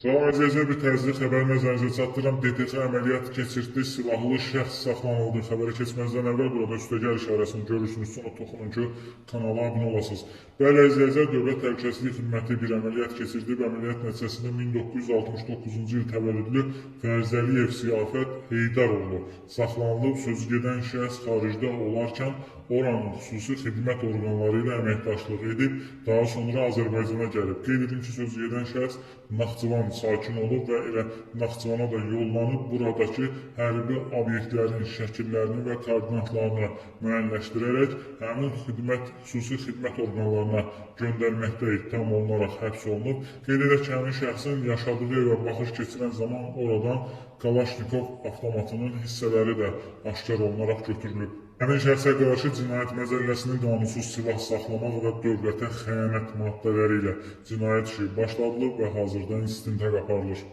Salam əzizlər, bir təzyiq xəbər nəzərinizə çatdırıram. DTX əməliyyat keçirdi, silahlı şəxs saxlanıldı. Xəbərə keçməzdən əvvəl burada üstəgəl işarəsini görürsünüz. Sonra toxunun ki, kanala abunə olasınız. Bəli əzizlər, Dövlət Təhlükəsizlik Xidməti bir əməliyyat keçirdi. Əməliyyat nəticəsində 1969-cu il təvəllüdlü Fərzəliyev Siyafət Heydaroğlu saxlanılıb. Sözü gedən şəxs xaricdə olarkən oranın xüsusi xidmət orqanları ilə əməkdaşlıq edib, daha sonra Azərbaycana gəlib. Qeyd edim ki, sözü gedən şəxs Naxçıvan sakin olub və elə Naxçıvana da yollanıb buradakı hərbi obyektlərin şəkillərini və koordinatlarını müəyyənləşdirərək həmin xüsusi xidmət orqanlarına göndərməkdə ittiham olunaraq həbs olunub. Qeyd edək ki, həmin şəxsin yaşadığı evə baxış keçirən zaman oradan Kalaşnikov avtomatının hissələri də aşkar olunaraq götürülüb. Həmin şəxsə qarşı cinayət məcəlləsinin qanunsuz silah saxlamaq və dövlətə xəyanət maddələri ilə cinayət işi başladılıb və hazırda istintaq aparılır.